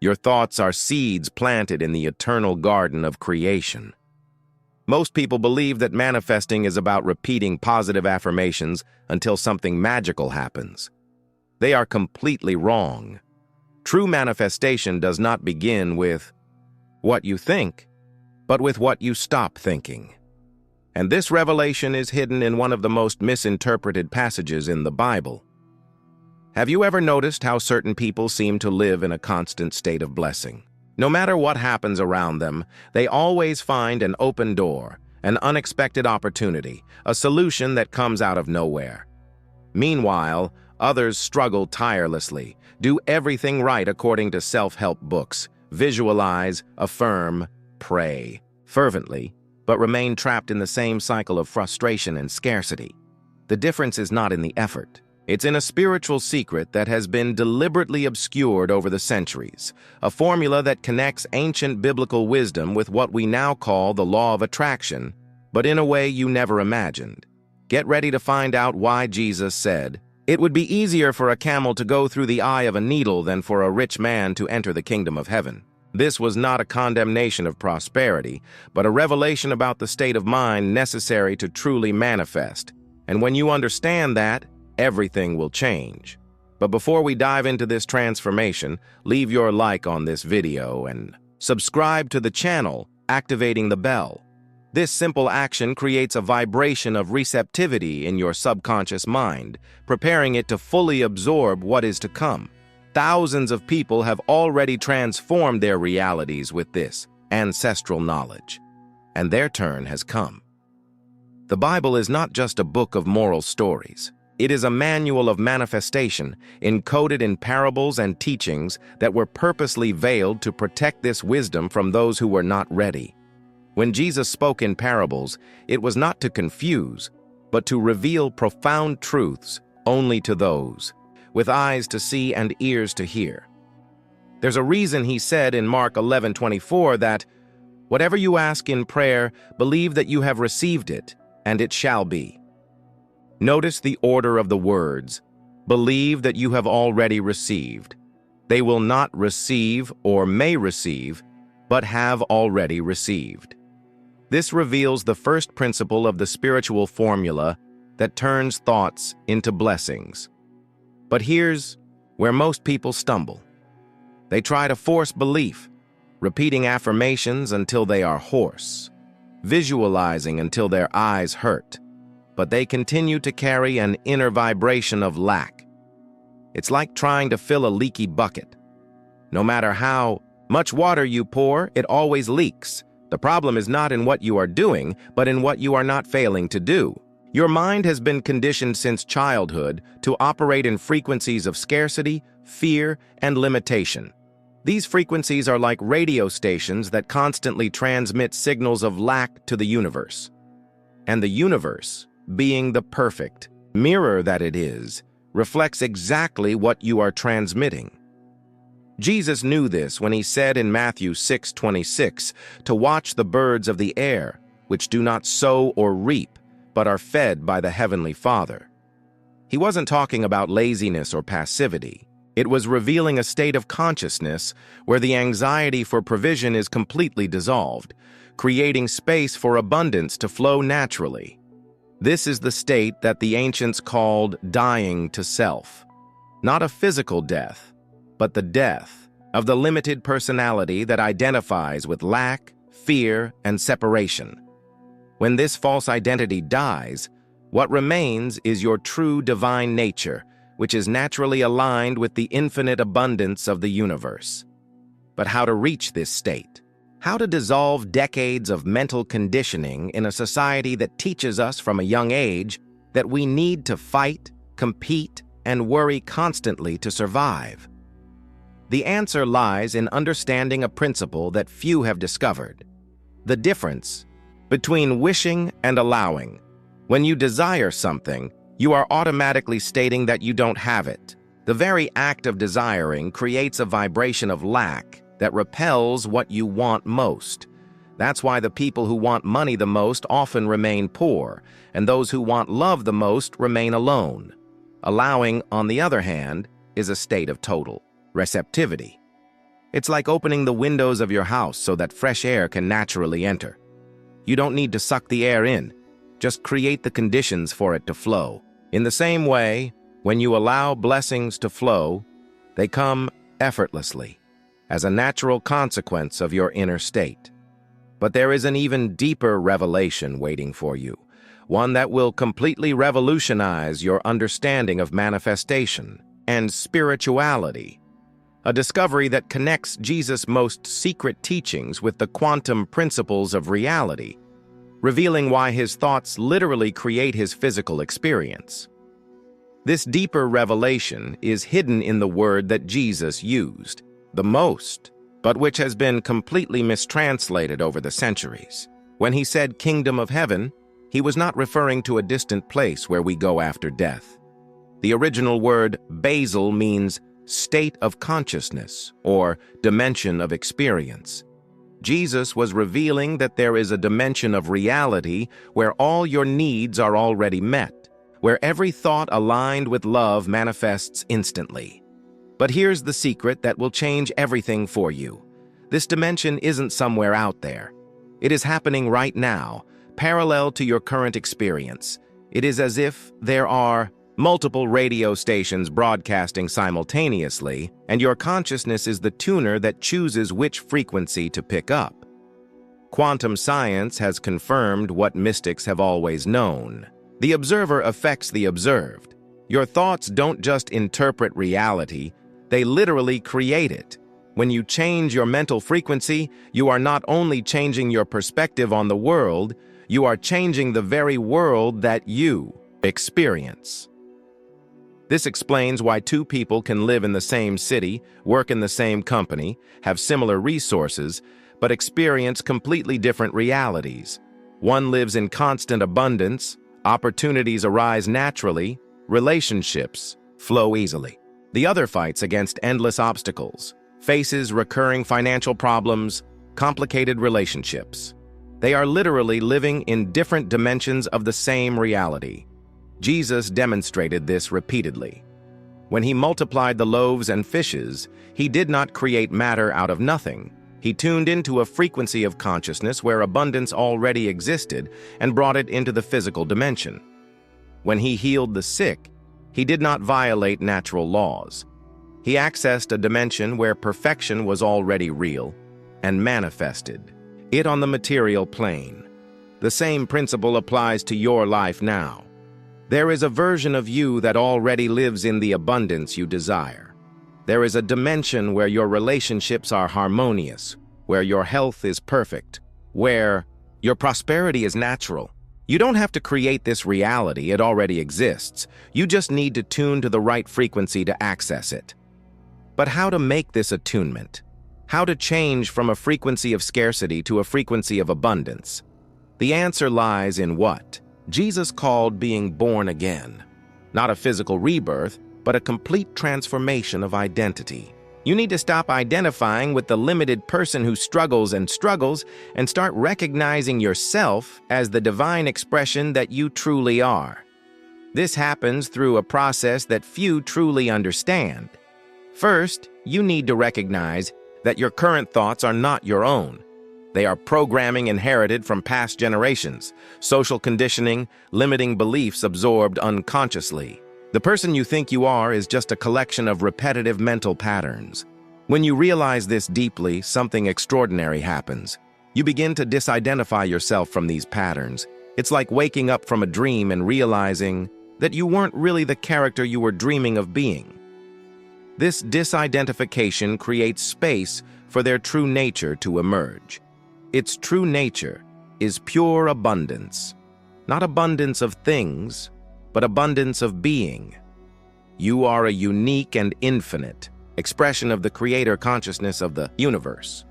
Your thoughts are seeds planted in the eternal garden of creation. Most people believe that manifesting is about repeating positive affirmations until something magical happens. They are completely wrong. True manifestation does not begin with what you think, but with what you stop thinking. And this revelation is hidden in one of the most misinterpreted passages in the Bible. Have you ever noticed how certain people seem to live in a constant state of blessing? No matter what happens around them, they always find an open door, an unexpected opportunity, a solution that comes out of nowhere. Meanwhile, others struggle tirelessly, do everything right according to self-help books, visualize, affirm, pray fervently, but remain trapped in the same cycle of frustration and scarcity. The difference is not in the effort. It's in a spiritual secret that has been deliberately obscured over the centuries, a formula that connects ancient biblical wisdom with what we now call the law of attraction, but in a way you never imagined. Get ready to find out why Jesus said, "It would be easier for a camel to go through the eye of a needle than for a rich man to enter the kingdom of heaven." This was not a condemnation of prosperity, but a revelation about the state of mind necessary to truly manifest. And when you understand that, everything will change. But before we dive into this transformation, leave your like on this video and subscribe to the channel, activating the bell. This simple action creates a vibration of receptivity in your subconscious mind, preparing it to fully absorb what is to come. Thousands of people have already transformed their realities with this ancestral knowledge, and their turn has come. The Bible is not just a book of moral stories. It is a manual of manifestation, encoded in parables and teachings that were purposely veiled to protect this wisdom from those who were not ready. When Jesus spoke in parables, it was not to confuse, but to reveal profound truths only to those with eyes to see and ears to hear. There's a reason he said in Mark 11:24 that, "Whatever you ask in prayer, believe that you have received it, and it shall be." Notice the order of the words. Believe that you have already received. They will not receive or may receive, but have already received. This reveals the first principle of the spiritual formula that turns thoughts into blessings. But here's where most people stumble. They try to force belief, repeating affirmations until they are hoarse, visualizing until their eyes hurt, but they continue to carry an inner vibration of lack. It's like trying to fill a leaky bucket. No matter how much water you pour, it always leaks. The problem is not in what you are doing, but in what you are not failing to do. Your mind has been conditioned since childhood to operate in frequencies of scarcity, fear, and limitation. These frequencies are like radio stations that constantly transmit signals of lack to the universe. And the universe, being the perfect mirror that it is, reflects exactly what you are transmitting. Jesus knew this when he said in Matthew 6:26 to watch the birds of the air, which do not sow or reap, but are fed by the Heavenly Father. He wasn't talking about laziness or passivity. It was revealing a state of consciousness where the anxiety for provision is completely dissolved, creating space for abundance to flow naturally. This is the state that the ancients called dying to self. Not a physical death, but the death of the limited personality that identifies with lack, fear, and separation. When this false identity dies, what remains is your true divine nature, which is naturally aligned with the infinite abundance of the universe. But how to reach this state? How to dissolve decades of mental conditioning in a society that teaches us from a young age that we need to fight, compete, and worry constantly to survive? The answer lies in understanding a principle that few have discovered: the difference between wishing and allowing. When you desire something, you are automatically stating that you don't have it. The very act of desiring creates a vibration of lack that repels what you want most. That's why the people who want money the most often remain poor, and those who want love the most remain alone. Allowing, on the other hand, is a state of total receptivity. It's like opening the windows of your house so that fresh air can naturally enter. You don't need to suck the air in, just create the conditions for it to flow. In the same way, when you allow blessings to flow, they come effortlessly, as a natural consequence of your inner state. But there is an even deeper revelation waiting for you, one that will completely revolutionize your understanding of manifestation and spirituality. A discovery that connects Jesus' most secret teachings with the quantum principles of reality, revealing why his thoughts literally create his physical experience. This deeper revelation is hidden in the word that Jesus used the most, but which has been completely mistranslated over the centuries. When he said kingdom of heaven, he was not referring to a distant place where we go after death. The original word basal means state of consciousness or dimension of experience. Jesus was revealing that there is a dimension of reality where all your needs are already met, where every thought aligned with love manifests instantly. But here's the secret that will change everything for you. This dimension isn't somewhere out there. It is happening right now, parallel to your current experience. It is as if there are multiple radio stations broadcasting simultaneously, and your consciousness is the tuner that chooses which frequency to pick up. Quantum science has confirmed what mystics have always known. The observer affects the observed. Your thoughts don't just interpret reality, they literally create it. When you change your mental frequency, you are not only changing your perspective on the world, you are changing the very world that you experience. This explains why two people can live in the same city, work in the same company, have similar resources, but experience completely different realities. One lives in constant abundance, opportunities arise naturally, relationships flow easily. The other fights against endless obstacles, faces recurring financial problems, complicated relationships. They are literally living in different dimensions of the same reality. Jesus demonstrated this repeatedly. When he multiplied the loaves and fishes, he did not create matter out of nothing. He tuned into a frequency of consciousness where abundance already existed and brought it into the physical dimension. When he healed the sick, he did not violate natural laws. He accessed a dimension where perfection was already real and manifested it on the material plane. The same principle applies to your life now. There is a version of you that already lives in the abundance you desire. There is a dimension where your relationships are harmonious, where your health is perfect, where your prosperity is natural. You don't have to create this reality, it already exists. You just need to tune to the right frequency to access it. But how to make this attunement? How to change from a frequency of scarcity to a frequency of abundance? The answer lies in what Jesus called being born again. Not a physical rebirth, but a complete transformation of identity. You need to stop identifying with the limited person who struggles and start recognizing yourself as the divine expression that you truly are. This happens through a process that few truly understand. First, you need to recognize that your current thoughts are not your own. They are programming inherited from past generations, social conditioning, limiting beliefs absorbed unconsciously. The person you think you are is just a collection of repetitive mental patterns. When you realize this deeply, something extraordinary happens. You begin to disidentify yourself from these patterns. It's like waking up from a dream and realizing that you weren't really the character you were dreaming of being. This disidentification creates space for their true nature to emerge. Its true nature is pure abundance. Not abundance of things, but abundance of being. You are a unique and infinite expression of the creator consciousness of the universe.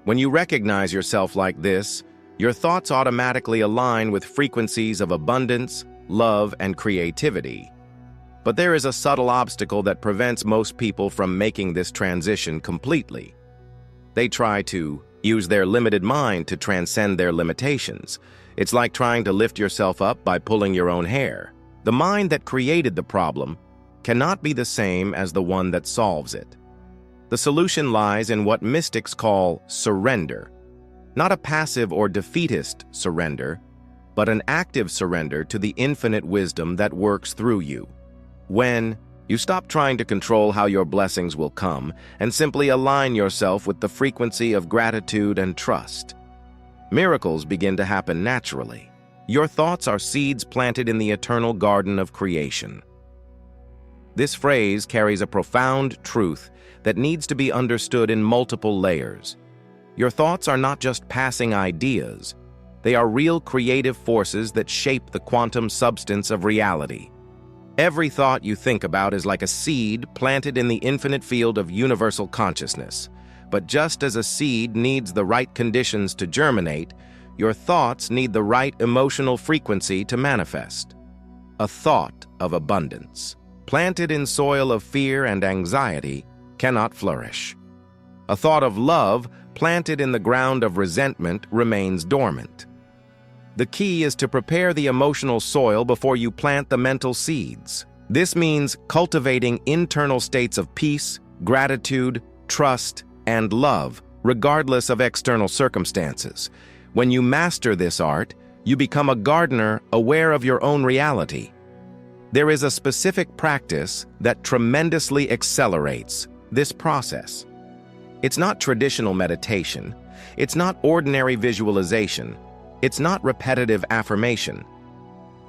When you recognize yourself like this, your thoughts automatically align with frequencies of abundance, love, and creativity. But there is a subtle obstacle that prevents most people from making this transition completely. They try to use their limited mind to transcend their limitations. It's like trying to lift yourself up by pulling your own hair. The mind that created the problem cannot be the same as the one that solves it. The solution lies in what mystics call surrender. Not a passive or defeatist surrender, but an active surrender to the infinite wisdom that works through you. When you stop trying to control how your blessings will come and simply align yourself with the frequency of gratitude and trust, miracles begin to happen naturally. Your thoughts are seeds planted in the eternal garden of creation. This phrase carries a profound truth that needs to be understood in multiple layers. Your thoughts are not just passing ideas. They are real creative forces that shape the quantum substance of reality. Every thought you think about is like a seed planted in the infinite field of universal consciousness. But just as a seed needs the right conditions to germinate, your thoughts need the right emotional frequency to manifest. A thought of abundance, planted in soil of fear and anxiety, cannot flourish. A thought of love, planted in the ground of resentment, remains dormant. The key is to prepare the emotional soil before you plant the mental seeds. This means cultivating internal states of peace, gratitude, trust, and love, regardless of external circumstances. When you master this art, you become a gardener aware of your own reality. There is a specific practice that tremendously accelerates this process. It's not traditional meditation. It's not ordinary visualization. It's not repetitive affirmation.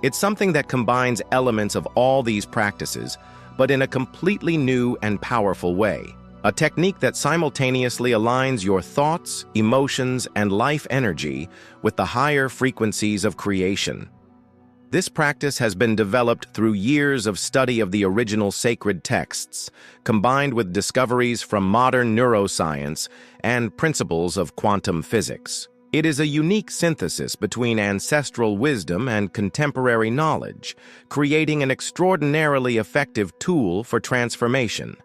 It's something that combines elements of all these practices, but in a completely new and powerful way. A technique that simultaneously aligns your thoughts, emotions, and life energy with the higher frequencies of creation. This practice has been developed through years of study of the original sacred texts, combined with discoveries from modern neuroscience and principles of quantum physics. It is a unique synthesis between ancestral wisdom and contemporary knowledge, creating an extraordinarily effective tool for transformation.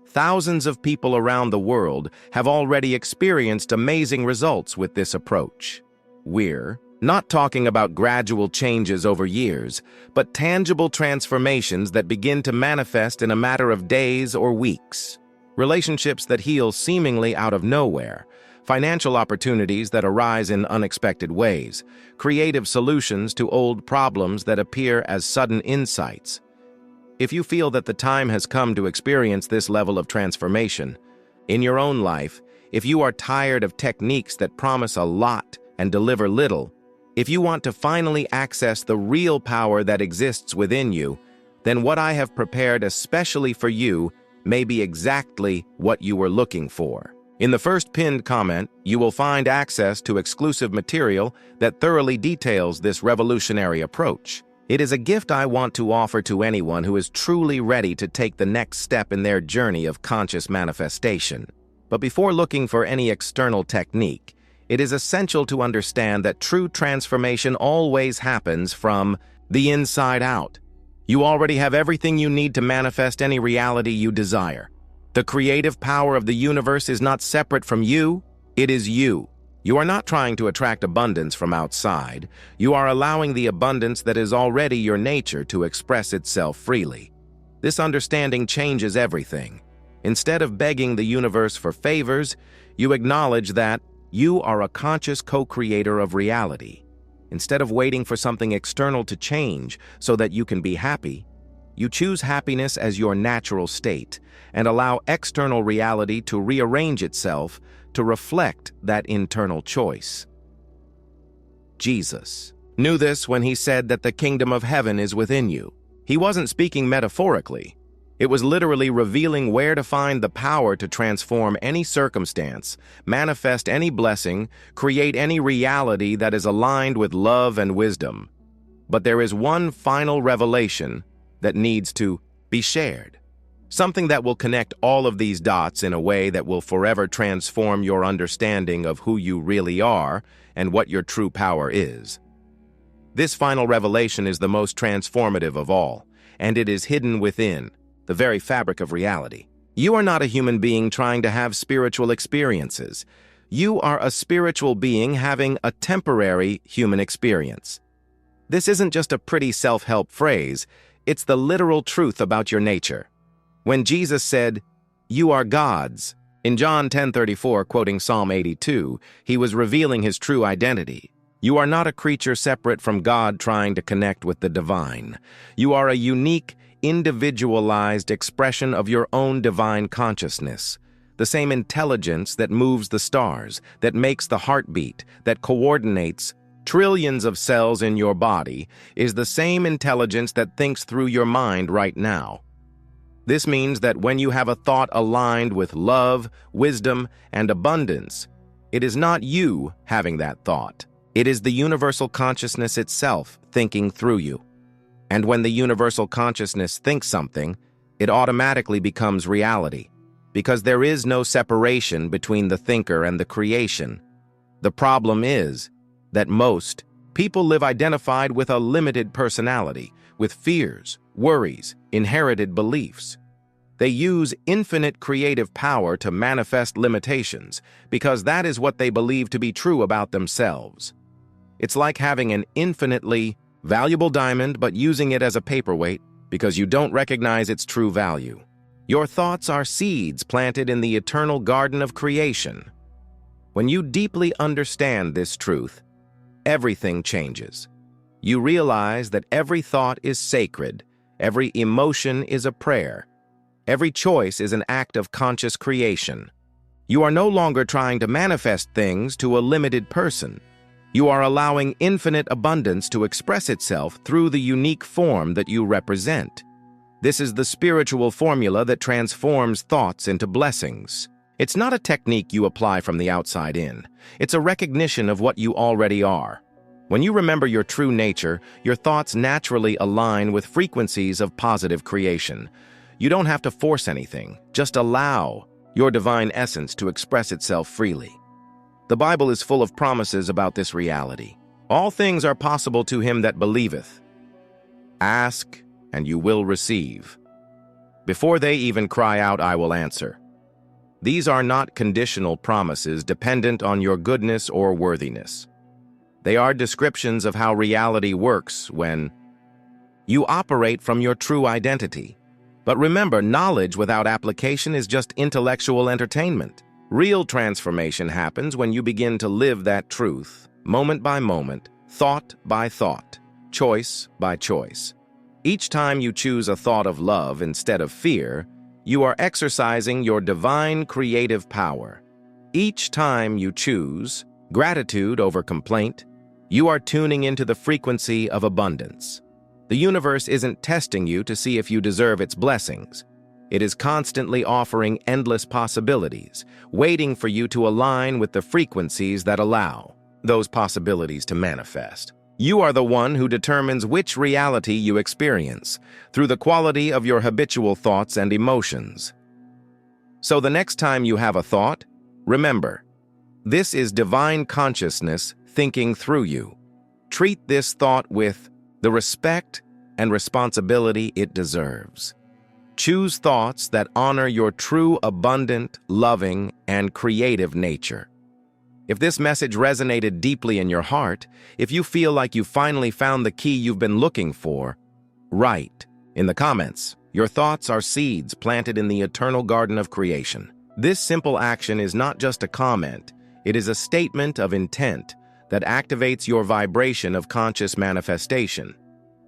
Thousands of people around the world have already experienced amazing results with this approach. We're not talking about gradual changes over years, but tangible transformations that begin to manifest in a matter of days or weeks. Relationships that heal seemingly out of nowhere, financial opportunities that arise in unexpected ways, creative solutions to old problems that appear as sudden insights. If you feel that the time has come to experience this level of transformation in your own life, if you are tired of techniques that promise a lot and deliver little, if you want to finally access the real power that exists within you, then what I have prepared especially for you may be exactly what you were looking for. In the first pinned comment, you will find access to exclusive material that thoroughly details this revolutionary approach. It is a gift I want to offer to anyone who is truly ready to take the next step in their journey of conscious manifestation. But before looking for any external technique, it is essential to understand that true transformation always happens from the inside out. You already have everything you need to manifest any reality you desire. The creative power of the universe is not separate from you, it is you. You are not trying to attract abundance from outside. You are allowing the abundance that is already your nature to express itself freely. This understanding changes everything. Instead of begging the universe for favors, you acknowledge that you are a conscious co-creator of reality. Instead of waiting for something external to change so that you can be happy, you choose happiness as your natural state and allow external reality to rearrange itself to reflect that internal choice. Jesus knew this when he said that the kingdom of heaven is within you. He wasn't speaking metaphorically. It was literally revealing where to find the power to transform any circumstance, manifest any blessing, create any reality that is aligned with love and wisdom. But there is one final revelation that needs to be shared. Something that will connect all of these dots in a way that will forever transform your understanding of who you really are and what your true power is. This final revelation is the most transformative of all, and it is hidden within the very fabric of reality. You are not a human being trying to have spiritual experiences. You are a spiritual being having a temporary human experience. This isn't just a pretty self-help phrase, it's the literal truth about your nature. When Jesus said, "You are God's." In John 10:34, quoting Psalm 82, he was revealing his true identity. You are not a creature separate from God trying to connect with the divine. You are a unique, individualized expression of your own divine consciousness. The same intelligence that moves the stars, that makes the heartbeat, that coordinates trillions of cells in your body, is the same intelligence that thinks through your mind right now. This means that when you have a thought aligned with love, wisdom, and abundance, it is not you having that thought. It is the universal consciousness itself thinking through you. And when the universal consciousness thinks something, it automatically becomes reality, because there is no separation between the thinker and the creation. The problem is that most people live identified with a limited personality, with fears, worries, inherited beliefs. They use infinite creative power to manifest limitations because that is what they believe to be true about themselves. It's like having an infinitely valuable diamond but using it as a paperweight because you don't recognize its true value. Your thoughts are seeds planted in the eternal garden of creation. When you deeply understand this truth, everything changes. You realize that every thought is sacred, every emotion is a prayer, every choice is an act of conscious creation. You are no longer trying to manifest things to a limited person. You are allowing infinite abundance to express itself through the unique form that you represent. This is the spiritual formula that transforms thoughts into blessings. It's not a technique you apply from the outside in. It's a recognition of what you already are. When you remember your true nature, your thoughts naturally align with frequencies of positive creation. You don't have to force anything, just allow your divine essence to express itself freely. The Bible is full of promises about this reality. All things are possible to him that believeth. Ask, and you will receive. Before they even cry out, I will answer. These are not conditional promises dependent on your goodness or worthiness. They are descriptions of how reality works when you operate from your true identity. But remember, knowledge without application is just intellectual entertainment. Real transformation happens when you begin to live that truth, moment by moment, thought by thought, choice by choice. Each time you choose a thought of love instead of fear, you are exercising your divine creative power. Each time you choose gratitude over complaint, you are tuning into the frequency of abundance. The universe isn't testing you to see if you deserve its blessings. It is constantly offering endless possibilities, waiting for you to align with the frequencies that allow those possibilities to manifest. You are the one who determines which reality you experience through the quality of your habitual thoughts and emotions. So the next time you have a thought, remember, this is divine consciousness thinking through you. Treat this thought with the respect and responsibility it deserves. Choose thoughts that honor your true, abundant, loving, and creative nature. If this message resonated deeply in your heart, if you feel like you finally found the key you've been looking for, write in the comments, your thoughts are seeds planted in the eternal garden of creation. This simple action is not just a comment, it is a statement of intent that activates your vibration of conscious manifestation.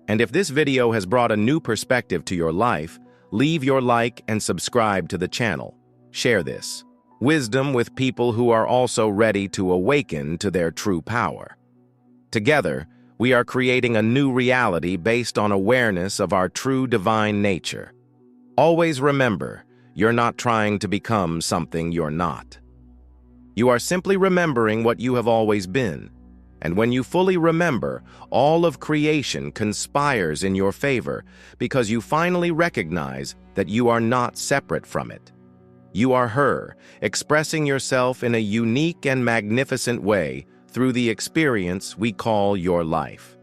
And if this video has brought a new perspective to your life, leave your like and subscribe to the channel. Share this wisdom with people who are also ready to awaken to their true power. Together, we are creating a new reality based on awareness of our true divine nature. Always remember, you're not trying to become something you're not. You are simply remembering what you have always been. And when you fully remember, all of creation conspires in your favor because you finally recognize that you are not separate from it. You are her, expressing yourself in a unique and magnificent way through the experience we call your life.